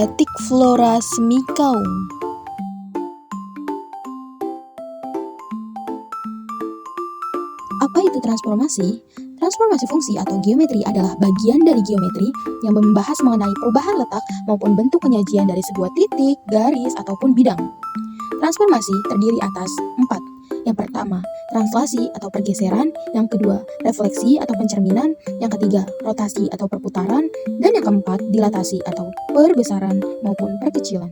Batik Flora Semi Kaum. Apa itu transformasi? Transformasi fungsi atau geometri adalah bagian dari geometri yang membahas mengenai perubahan letak maupun bentuk penyajian dari sebuah titik, garis, ataupun bidang. Transformasi terdiri atas 4. Yang pertama, translasi atau pergeseran. Yang kedua, refleksi atau pencerminan. Yang ketiga, rotasi atau perputaran. Dan yang keempat, dilatasi atau perbesaran maupun perkecilan.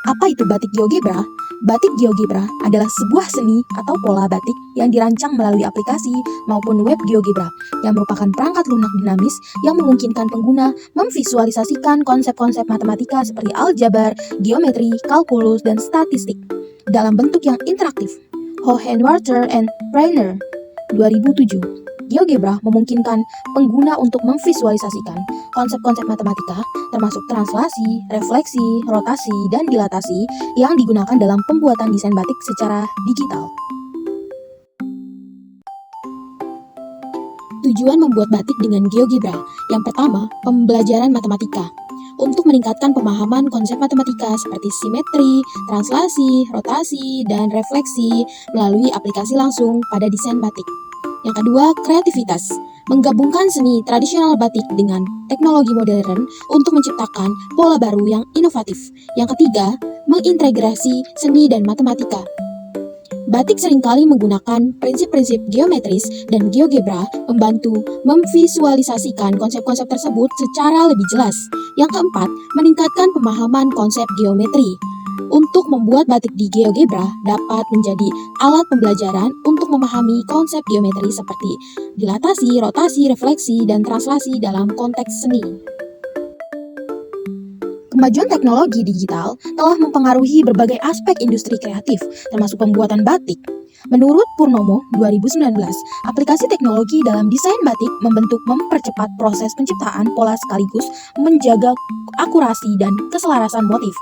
Apa itu batik GeoGebra? Batik GeoGebra adalah sebuah seni atau pola batik yang dirancang melalui aplikasi maupun web GeoGebra yang merupakan perangkat lunak dinamis yang memungkinkan pengguna memvisualisasikan konsep-konsep matematika seperti aljabar, geometri, kalkulus, dan statistik dalam bentuk yang interaktif. Hohenwarter and Breiner 2007. GeoGebra memungkinkan pengguna untuk memvisualisasikan konsep-konsep matematika termasuk translasi, refleksi, rotasi, dan dilatasi yang digunakan dalam pembuatan desain batik secara digital. Tujuan membuat batik dengan GeoGebra. Yang pertama, pembelajaran matematika. Untuk meningkatkan pemahaman konsep matematika seperti simetri, translasi, rotasi, dan refleksi melalui aplikasi langsung pada desain batik. Yang kedua, kreativitas. Menggabungkan seni tradisional batik dengan teknologi modern untuk menciptakan pola baru yang inovatif. Yang ketiga, mengintegrasi seni dan matematika. Batik seringkali menggunakan prinsip-prinsip geometris dan GeoGebra membantu memvisualisasikan konsep-konsep tersebut secara lebih jelas. Yang keempat, meningkatkan pemahaman konsep geometri. Untuk membuat batik di GeoGebra dapat menjadi alat pembelajaran untuk memahami konsep geometri seperti dilatasi, rotasi, refleksi, dan translasi dalam konteks seni. Kemajuan teknologi digital telah mempengaruhi berbagai aspek industri kreatif, termasuk pembuatan batik. Menurut Purnomo 2019, aplikasi teknologi dalam desain batik mempercepat proses penciptaan pola sekaligus menjaga akurasi dan keselarasan motif.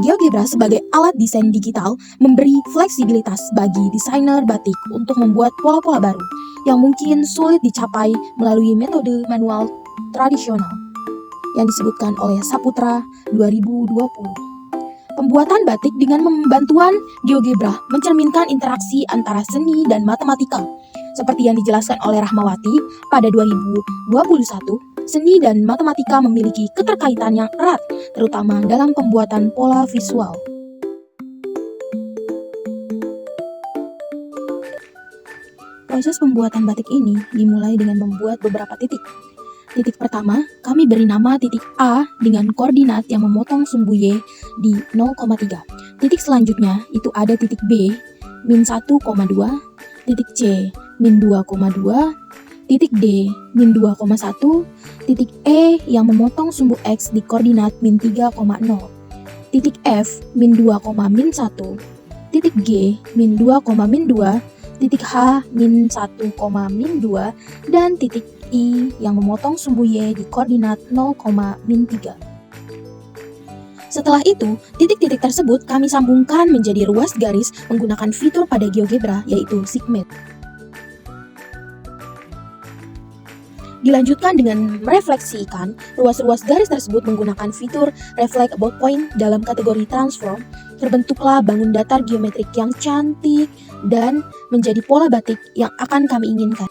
GeoGebra sebagai alat desain digital memberi fleksibilitas bagi desainer batik untuk membuat pola-pola baru yang mungkin sulit dicapai melalui metode manual tradisional yang disebutkan oleh Saputra 2020. Pembuatan batik dengan bantuan GeoGebra mencerminkan interaksi antara seni dan matematika. Seperti yang dijelaskan oleh Rahmawati pada 2021, seni dan matematika memiliki keterkaitan yang erat, terutama dalam pembuatan pola visual. Proses pembuatan batik ini dimulai dengan membuat beberapa titik. Titik pertama, kami beri nama titik A dengan koordinat yang memotong sumbu Y di 0,3. Titik selanjutnya itu ada titik B, min 1,2, titik C, min 2,2, titik D, min 2,1, titik E yang memotong sumbu X di koordinat min 3,0, titik F, min 2,-1, titik G, min 2,-2, titik H, min 1,-2, dan titik I yang memotong sumbu Y di koordinat 0,-3. Setelah itu, titik-titik tersebut kami sambungkan menjadi ruas garis menggunakan fitur pada GeoGebra yaitu segment. Dilanjutkan dengan merefleksikan ruas-ruas garis tersebut menggunakan fitur reflect about point dalam kategori transform. Terbentuklah bangun datar geometrik yang cantik dan menjadi pola batik yang akan kami inginkan.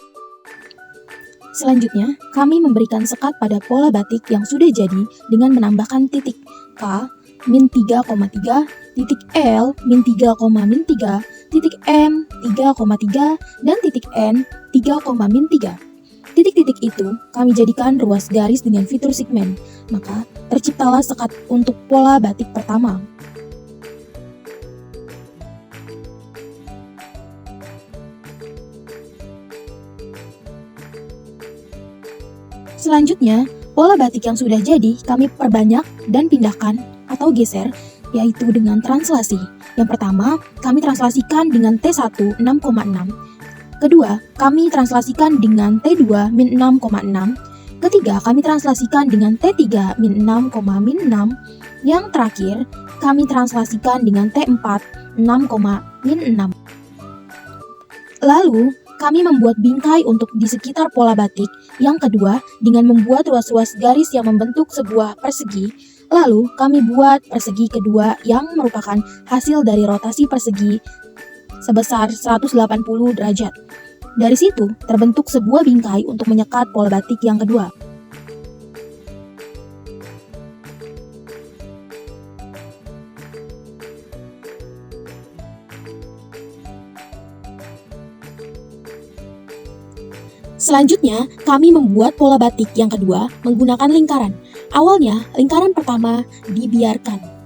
Selanjutnya, kami memberikan sekat pada pola batik yang sudah jadi dengan menambahkan titik K, min 3,3, titik L, min 3,-3, titik M, 3,3, dan titik N, 3,-3. Titik-titik itu kami jadikan ruas garis dengan fitur segmen, maka terciptalah sekat untuk pola batik pertama. Selanjutnya, pola batik yang sudah jadi kami perbanyak dan pindahkan atau geser, yaitu dengan translasi. Yang pertama, kami translasikan dengan T1 6,6. Kedua, kami translasikan dengan T2 min 6,6. Ketiga, kami translasikan dengan T3 min 6,-6. Yang terakhir, kami translasikan dengan T4 6,-6. Lalu, kami membuat bingkai untuk di sekitar pola batik. Yang kedua, dengan membuat ruas-ruas garis yang membentuk sebuah persegi. Lalu, kami buat persegi kedua yang merupakan hasil dari rotasi persegi sebesar 180 derajat. Dari situ, terbentuk sebuah bingkai untuk menyekat pola batik yang kedua. Selanjutnya, kami membuat pola batik yang kedua menggunakan lingkaran. Awalnya, lingkaran pertama dibiarkan.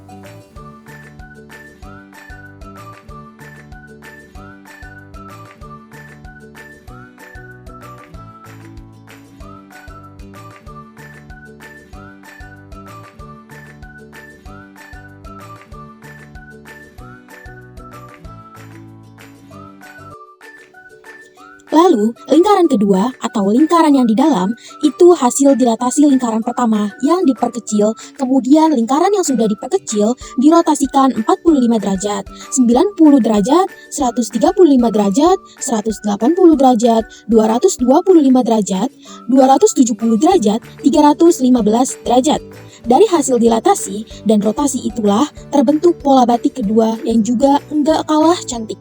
Lalu, lingkaran kedua atau lingkaran yang di dalam itu hasil dilatasi lingkaran pertama yang diperkecil, kemudian lingkaran yang sudah diperkecil dirotasikan 45 derajat, 90 derajat, 135 derajat, 180 derajat, 225 derajat, 270 derajat, 315 derajat. Dari hasil dilatasi dan rotasi itulah terbentuk pola batik kedua yang juga enggak kalah cantik.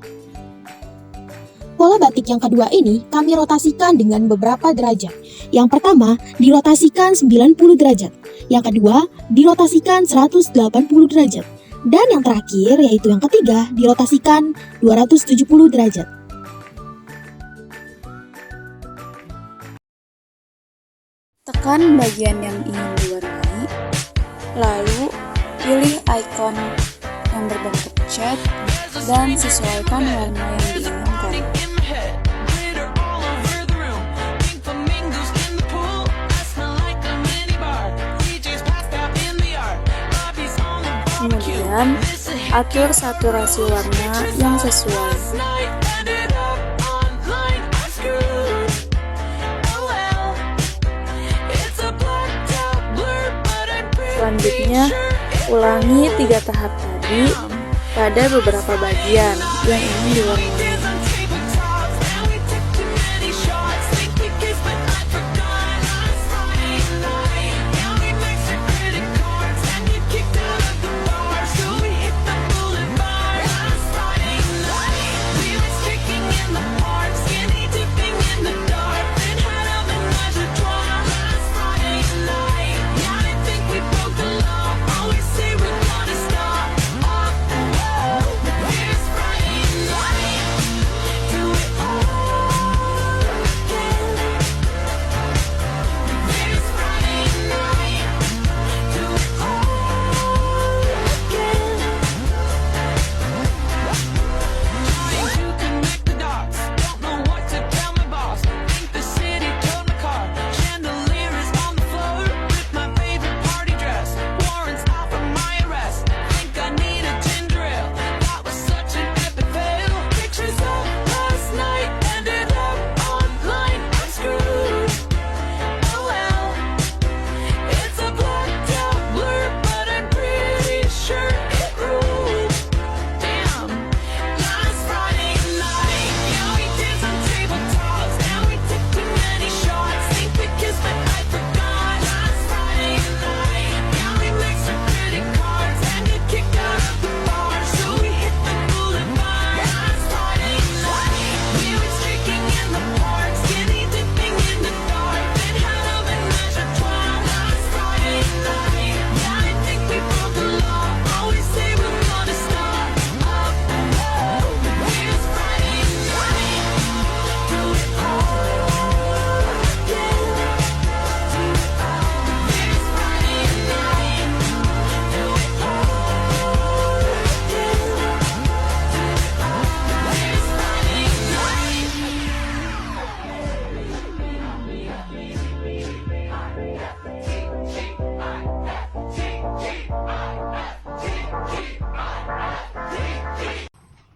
Pola batik yang kedua ini kami rotasikan dengan beberapa derajat. Yang pertama dirotasikan 90 derajat, yang kedua dirotasikan 180 derajat, dan yang terakhir yaitu yang ketiga dirotasikan 270 derajat. Tekan bagian yang ingin diwarnai, lalu pilih ikon yang berbentuk cat dan sesuaikan warna yang diinginkan. Kemudian, atur saturasi warna yang sesuai. Selanjutnya, ulangi 3 tahap tadi pada beberapa bagian yang ingin diwarnai.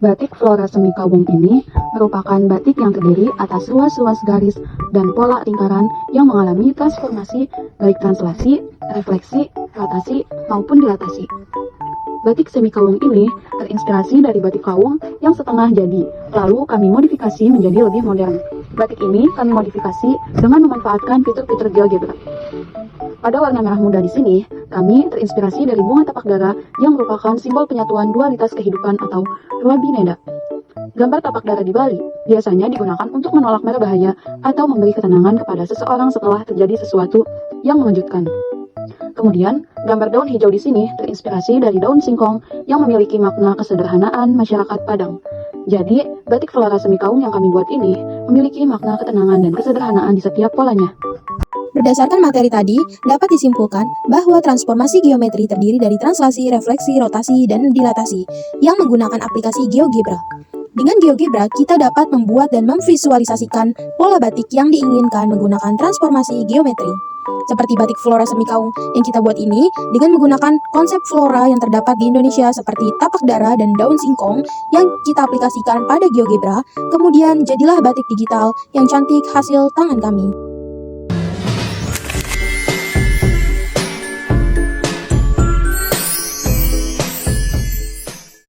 Batik Flora Semi Kawung ini merupakan batik yang terdiri atas ruas-ruas garis dan pola lingkaran yang mengalami transformasi baik translasi, refleksi, rotasi, maupun dilatasi. Batik semi kawung ini terinspirasi dari batik kawung yang setengah jadi, lalu kami modifikasi menjadi lebih modern. Batik ini kami modifikasi dengan memanfaatkan fitur-fitur GeoGebra. Pada warna merah muda di sini, kami terinspirasi dari bunga tapak dara yang merupakan simbol penyatuan dualitas kehidupan atau Rwabineda. Gambar tapak dara di Bali biasanya digunakan untuk menolak mara bahaya atau memberi ketenangan kepada seseorang setelah terjadi sesuatu yang mengejutkan. Kemudian, gambar daun hijau di sini terinspirasi dari daun singkong yang memiliki makna kesederhanaan masyarakat Padang. Jadi, batik Flora semi kawung yang kami buat ini memiliki makna ketenangan dan kesederhanaan di setiap polanya. Berdasarkan materi tadi, dapat disimpulkan bahwa transformasi geometri terdiri dari translasi, refleksi, rotasi, dan dilatasi yang menggunakan aplikasi GeoGebra. Dengan GeoGebra, kita dapat membuat dan memvisualisasikan pola batik yang diinginkan menggunakan transformasi geometri. Seperti batik Flora semi kawung yang kita buat ini dengan menggunakan konsep flora yang terdapat di Indonesia seperti tapak dara dan daun singkong yang kita aplikasikan pada GeoGebra, kemudian jadilah batik digital yang cantik hasil tangan kami.